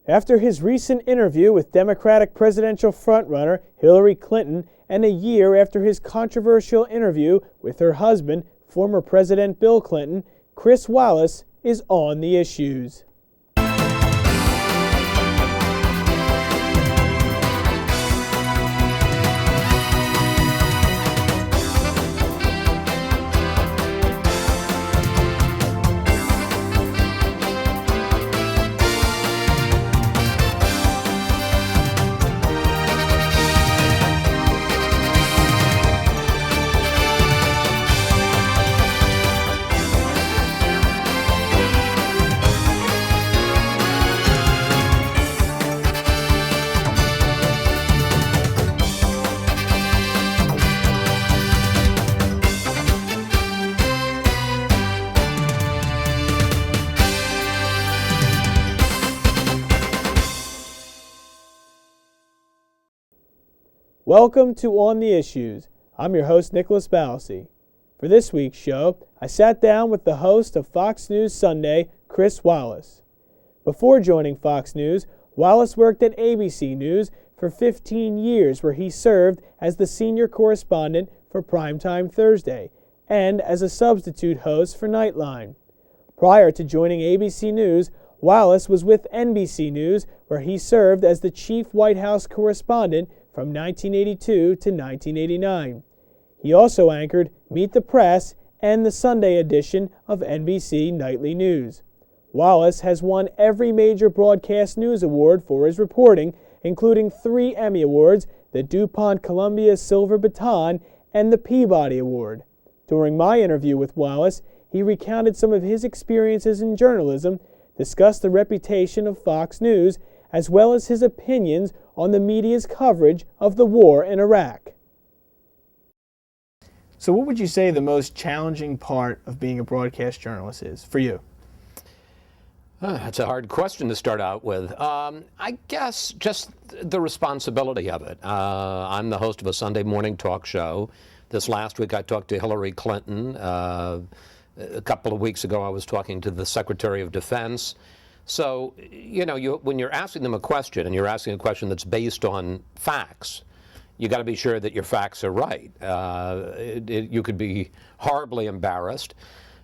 After his recent interview with Democratic presidential frontrunner Hillary Clinton and a year after his controversial interview with her husband, former President Bill Clinton, Chris Wallace is on the issues. Welcome to On the Issues. I'm your host, Nicholas Balsi. For this week's show, I sat down with the host of Fox News Sunday, Chris Wallace. Before joining Fox News, Wallace worked at ABC News for 15 years, where he served as the senior correspondent for Primetime Thursday and as a substitute host for Nightline. Prior to joining ABC News, Wallace was with NBC News, where he served as the chief White House correspondent from 1982 to 1989. He also anchored Meet the Press and the Sunday edition of NBC Nightly News. Wallace has won every major broadcast news award for his reporting, including 3 Emmy Awards, the DuPont Columbia Silver Baton, and the Peabody Award. During my interview with Wallace, he recounted some of his experiences in journalism, discussed the reputation of Fox News, as well as his opinions on the media's coverage of the war in Iraq. So what would you say the most challenging part of being a broadcast journalist is for you? That's a hard question to start out with. I guess just the responsibility of it. I'm the host of a Sunday morning talk show. This last week I talked to Hillary Clinton. A couple of weeks ago I was talking to the Secretary of Defense. So, when you're asking them a question, and you're asking a question that's based on facts, you got to be sure that your facts are right. You could be horribly embarrassed,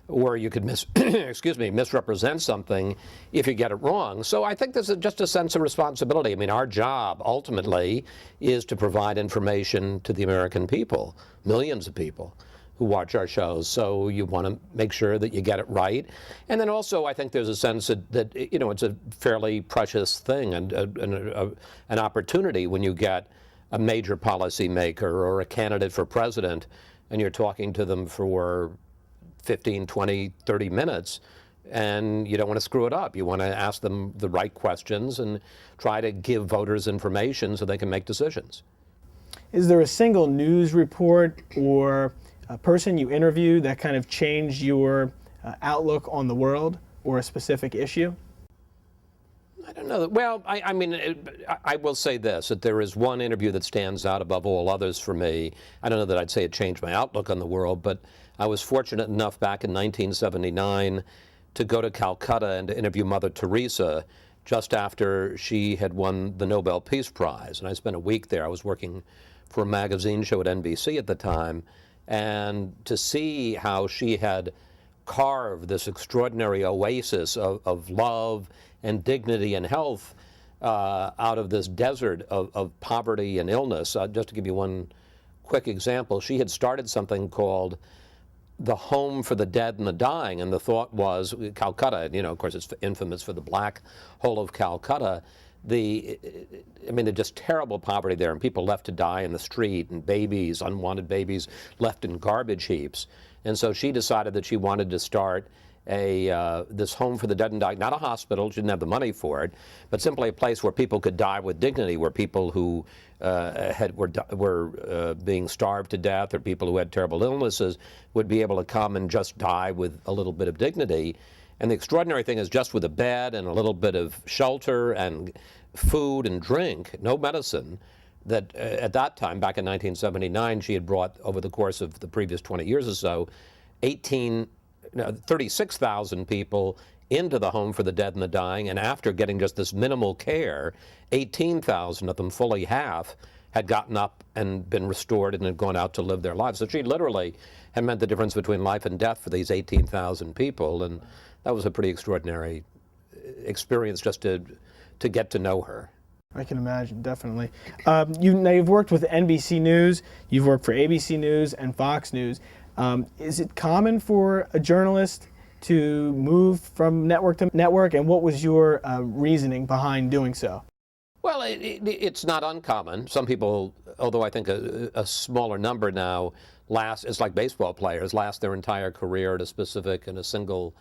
or you could misrepresent something if you get it wrong. So I think there's just a sense of responsibility. I mean, our job ultimately is to provide information to the American people, millions of people who watch our shows. So you want to make sure that you get it right. And then also I think there's a sense that it's a fairly precious thing and an opportunity when you get a major policymaker or a candidate for president and you're talking to them for 15, 20, 30 minutes and you don't want to screw it up. You want to ask them the right questions and try to give voters information so they can make decisions. Is there a single news report or a person you interviewed that kind of changed your outlook on the world or a specific issue? I don't know. Well, I will say this, that there is one interview that stands out above all others for me. I don't know that I'd say it changed my outlook on the world, but I was fortunate enough back in 1979 to go to Calcutta and to interview Mother Teresa just after she had won the Nobel Peace Prize. And I spent a week there. I was working for a magazine show at NBC at the time. And to see how she had carved this extraordinary oasis of love and dignity and health out of this desert of poverty and illness. Just to give you one quick example, she had started something called the Home for the Dead and the Dying, and the thought was, Calcutta, of course it's infamous for the black hole of Calcutta, there's just terrible poverty there, and people left to die in the street, and babies, unwanted babies, left in garbage heaps. And so she decided that she wanted to start this home for the dead and dying, not a hospital, she didn't have the money for it, but simply a place where people could die with dignity, where people who were being starved to death or people who had terrible illnesses would be able to come and just die with a little bit of dignity. And the extraordinary thing is, just with a bed and a little bit of shelter and food and drink, no medicine, that at that time, back in 1979, she had brought, over the course of the previous 20 years or so, 36,000 people into the home for the dead and the dying, and after getting just this minimal care, 18,000 of them, fully half, had gotten up and been restored and had gone out to live their lives. So she literally had meant the difference between life and death for these 18,000 people, and that was a pretty extraordinary experience just to get to know her. I can imagine, definitely. You've worked with NBC News, you've worked for ABC News and Fox News. Is it common for a journalist to move from network to network, and what was your reasoning behind doing so? Well, it's not uncommon. Some people, although I think a smaller number now, it's like baseball players, last their entire career at a specific and a single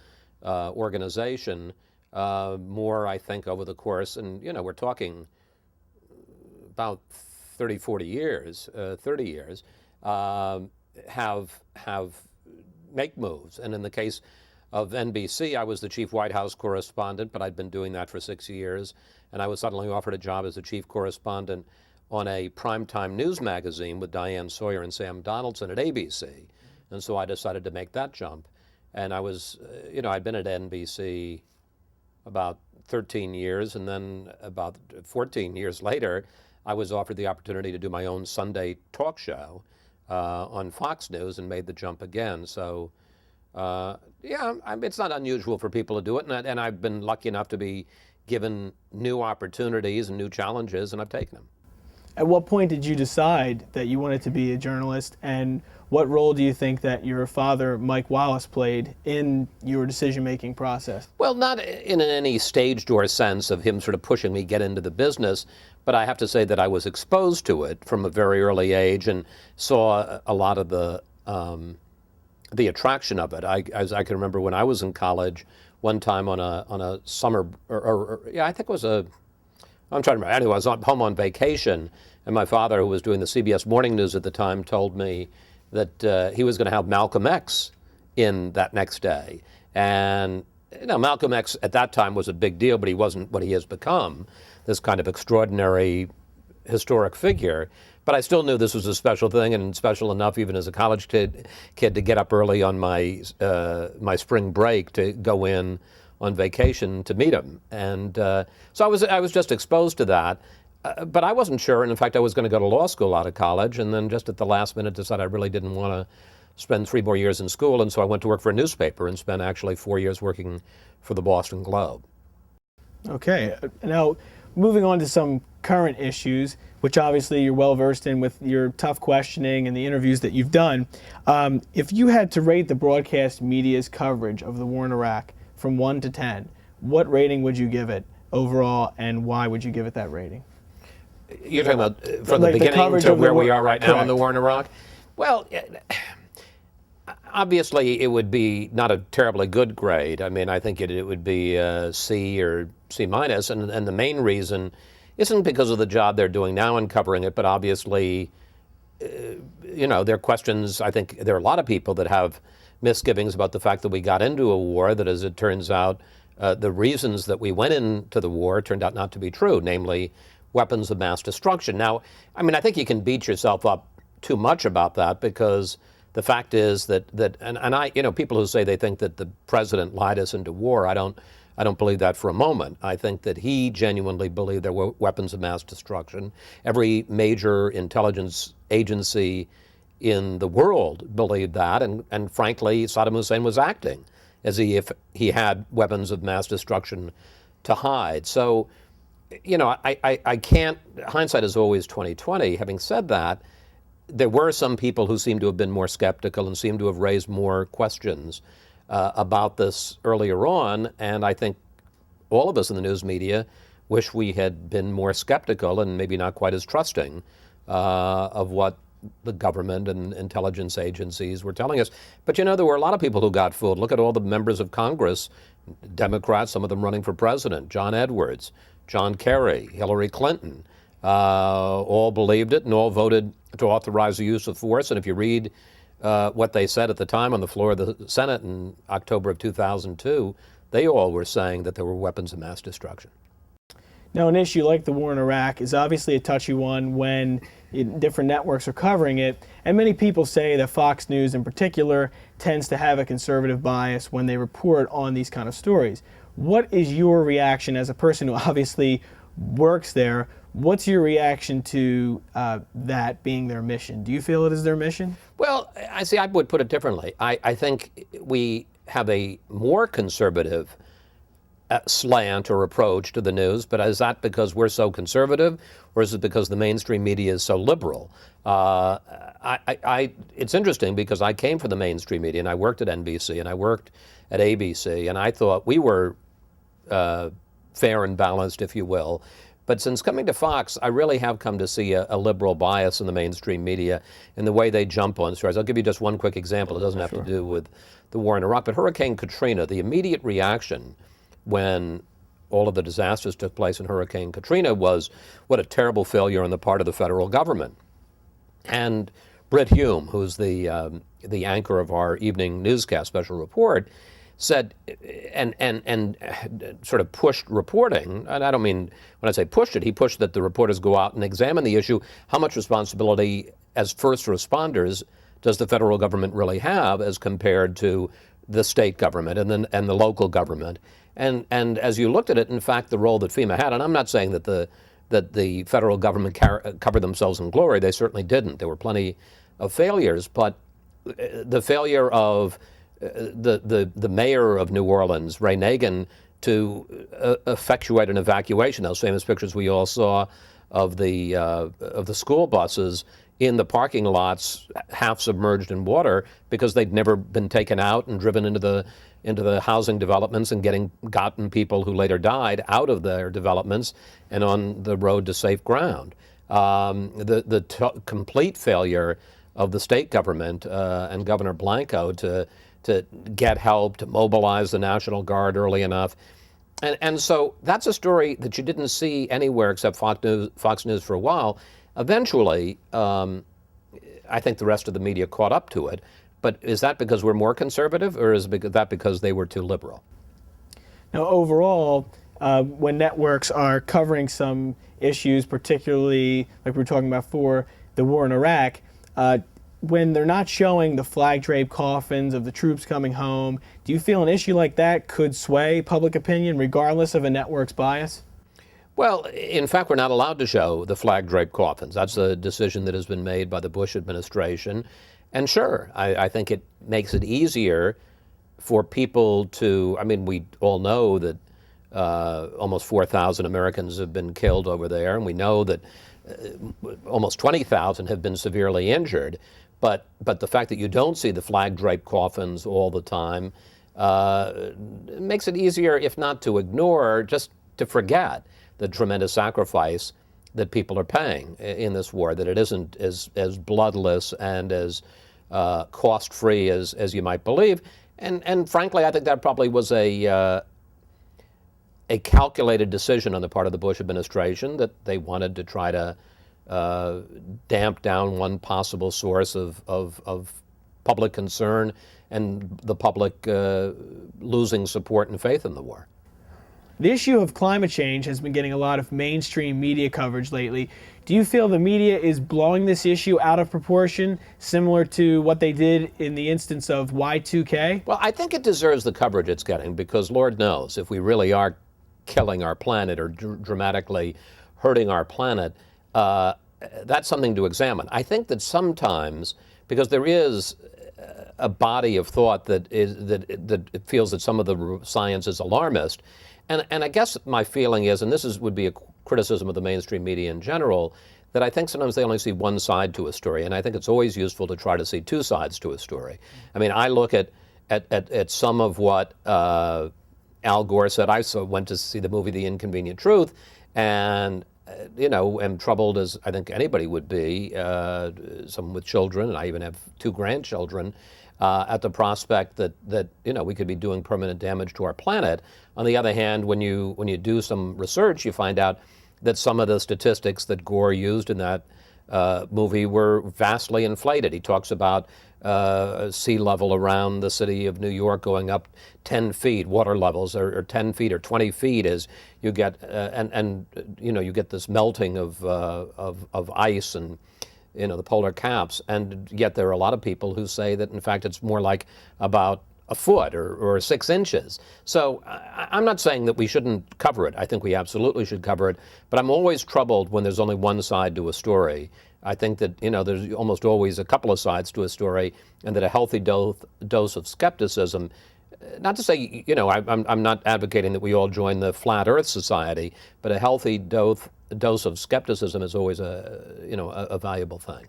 organization. More, I think, over the course, and we're talking about 30 years, have make moves. And in the case of NBC, I was the chief White House correspondent, but I'd been doing that for 6 years, and I was suddenly offered a job as a chief correspondent on a primetime news magazine with Diane Sawyer and Sam Donaldson at ABC. And so I decided to make that jump. And I was, I'd been at NBC about 13 years, and then about 14 years later, I was offered the opportunity to do my own Sunday talk show on Fox News and made the jump again. So, it's not unusual for people to do it, and I've been lucky enough to be given new opportunities and new challenges, and I've taken them. At what point did you decide that you wanted to be a journalist, and what role do you think that your father, Mike Wallace, played in your decision-making process? Well, not in any stage-door sense of him sort of pushing me get into the business, but I have to say that I was exposed to it from a very early age and saw a lot of the attraction of it. As I can remember when I was in college, one time on a summer, I think it was I'm trying to remember. Anyway, I was home on vacation, and my father, who was doing the CBS Morning News at the time, told me that he was going to have Malcolm X in that next day. And Malcolm X at that time was a big deal, but he wasn't what he has become, this kind of extraordinary historic figure. But I still knew this was a special thing, and special enough even as a college kid to get up early on my spring break to go in on vacation to meet him. And so I was just exposed to that. But I wasn't sure, and in fact I was going to go to law school out of college, and then just at the last minute decided I really didn't want to spend 3 more years in school, and so I went to work for a newspaper and spent actually 4 years working for the Boston Globe. Okay, now moving on to some current issues, which obviously you're well versed in with your tough questioning and the interviews that you've done. If you had to rate the broadcast media's coverage of the war in Iraq from 1 to 10, what rating would you give it overall, and why would you give it that rating? You're talking about from the beginning to where we are right now in the war in Iraq? Well, obviously it would be not a terribly good grade. I mean, I think it would be C or C minus, and the main reason isn't because of the job they're doing now in covering it, but obviously, there are questions. I think there are a lot of people that have misgivings about the fact that we got into a war that, as it turns out, the reasons that we went into the war turned out not to be true, namely weapons of mass destruction. Now, I mean, I think you can beat yourself up too much about that, because the fact is that I, people who say they think that the president lied us into war, I don't believe that for a moment. I think that he genuinely believed there were weapons of mass destruction. Every major intelligence agency in the world believed that, and frankly, Saddam Hussein was acting as if he had weapons of mass destruction to hide. So, I can't, hindsight is always 20/20. Having said that, there were some people who seem to have been more skeptical and seem to have raised more questions about this earlier on, and I think all of us in the news media wish we had been more skeptical and maybe not quite as trusting of what the government and intelligence agencies were telling us. But there were a lot of people who got fooled. Look at all the members of Congress, Democrats, some of them running for president, John Edwards, John Kerry, Hillary Clinton, all believed it and all voted to authorize the use of force. And if you read what they said at the time on the floor of the Senate in October of 2002, they all were saying that there were weapons of mass destruction. Now, an issue like the war in Iraq is obviously a touchy one when different networks are covering it, and many people say that Fox News in particular tends to have a conservative bias when they report on these kind of stories. What is your reaction as a person who obviously works there? What's your reaction to that being their mission? Do you feel it is their mission? Well, I would put it differently. I think we have a more conservative slant or approach to the news, but is that because we're so conservative, or is it because the mainstream media is so liberal? It's interesting because I came from the mainstream media, and I worked at NBC, and I worked at ABC, and I thought we were fair and balanced, if you will. But since coming to Fox, I really have come to see a liberal bias in the mainstream media in the way they jump on stories. I'll give you just one quick example. It doesn't have to do with the war in Iraq, but Hurricane Katrina, the immediate reaction when all of the disasters took place in Hurricane Katrina was, what a terrible failure on the part of the federal government. And Britt Hume, who's the anchor of our evening newscast special report, said, and sort of pushed reporting, and I don't mean, when I say pushed it, he pushed that the reporters go out and examine the issue. How much responsibility as first responders does the federal government really have as compared to the state government and the local government? And as you looked at it, in fact, the role that FEMA had, and I'm not saying that the federal government covered themselves in glory. They certainly didn't. There were plenty of failures, but the failure of the mayor of New Orleans, Ray Nagin, to effectuate an evacuation. Those famous pictures we all saw of the school buses in the parking lots, half submerged in water, because they'd never been taken out and driven into the housing developments and gotten people who later died out of their developments and on the road to safe ground. The complete failure of the state government and Governor Blanco to get help, to mobilize the National Guard early enough. And so that's a story that you didn't see anywhere except Fox News for a while. Eventually, I think the rest of the media caught up to it. But is that because we're more conservative, or is that because they were too liberal? Now, overall, when networks are covering some issues, particularly like we were talking about for the war in Iraq, when they're not showing the flag-draped coffins of the troops coming home, do you feel an issue like that could sway public opinion regardless of a network's bias? Well, in fact, we're not allowed to show the flag-draped coffins. That's a decision that has been made by the Bush administration. And sure, I think it makes it easier for people to, I mean, we all know that almost 4,000 Americans have been killed over there, and we know that almost 20,000 have been severely injured. But the fact that you don't see the flag-draped coffins all the time makes it easier, if not to ignore, just to forget the tremendous sacrifice that people are paying in this war, that it isn't as bloodless and as cost-free as you might believe. And frankly, I think that probably was a calculated decision on the part of the Bush administration, that they wanted to try to damp down one possible source of public concern and the public losing support and faith in the war. The issue of climate change has been getting a lot of mainstream media coverage lately. Do you feel the media is blowing this issue out of proportion, similar to what they did in the instance of Y2K? Well, I think it deserves the coverage it's getting, because Lord knows if we really are killing our planet or dramatically hurting our planet, that's something to examine. I think that sometimes, because there is a body of thought that feels that some of the science is alarmist, and I guess my feeling is, and this would be a criticism of the mainstream media in general, that I think sometimes they only see one side to a story, and I think it's always useful to try to see two sides to a story. I mean, I look at some of what Al Gore said. I went to see the movie The Inconvenient Truth, and am troubled, as I think anybody would be, someone with children, and I even have 2 grandchildren, at the prospect that we could be doing permanent damage to our planet. On the other hand, when you do some research, you find out that some of the statistics that Gore used in that movie were vastly inflated. He talks about sea level around the city of New York going up 10 feet, water levels are 10 feet or 20 feet as you get, you get this melting of ice and the polar caps, and yet there are a lot of people who say that in fact it's more like about a foot or 6 inches. So I'm not saying that we shouldn't cover it. I think we absolutely should cover it. But I'm always troubled when there's only one side to a story. I think that, there's almost always a couple of sides to a story, and that a healthy dose of skepticism, not to say, I'm not advocating that we all join the Flat Earth Society, but a healthy dose of skepticism is always a valuable thing.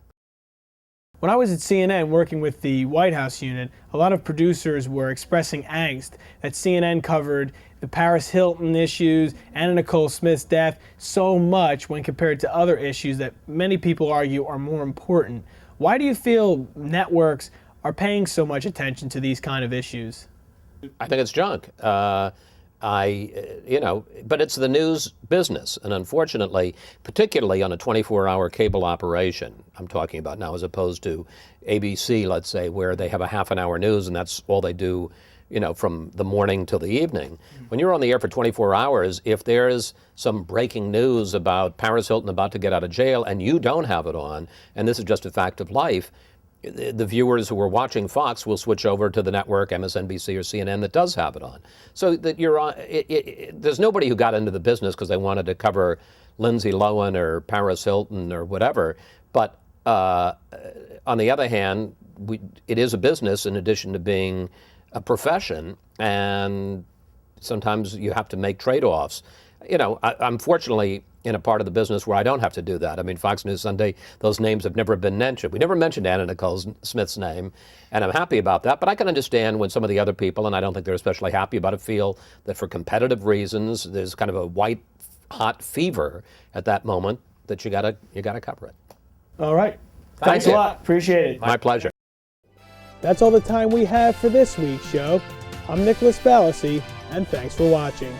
When I was at CNN working with the White House unit, a lot of producers were expressing angst that CNN covered the Paris Hilton issues, Anna Nicole Smith's death, so much when compared to other issues that many people argue are more important. Why do you feel networks are paying so much attention to these kind of issues? I think it's junk. But it's the news business, and unfortunately, particularly on a 24-hour cable operation, I'm talking about now, as opposed to ABC, let's say, where they have a half-an-hour news and that's all they do, from the morning till the evening. When you're on the air for 24 hours, if there's some breaking news about Paris Hilton about to get out of jail and you don't have it on, and this is just a fact of life, the viewers who are watching Fox will switch over to the network, MSNBC or CNN, that does have it on. So that you're on. There's nobody who got into the business because they wanted to cover Lindsay Lohan or Paris Hilton or whatever. But on the other hand, it is a business in addition to being a profession, and sometimes you have to make trade-offs. I'm fortunately in a part of the business where I don't have to do that. I mean, Fox News Sunday, those names have never been mentioned. We never mentioned Anna Nicole Smith's name, and I'm happy about that. But I can understand when some of the other people, and I don't think they're especially happy about it, feel that for competitive reasons, there's kind of a white-hot fever at that moment that you gotta cover it. All right. Thanks a lot. Appreciate it. My pleasure. That's all the time we have for this week's show. I'm Nicholas Balassi, and thanks for watching.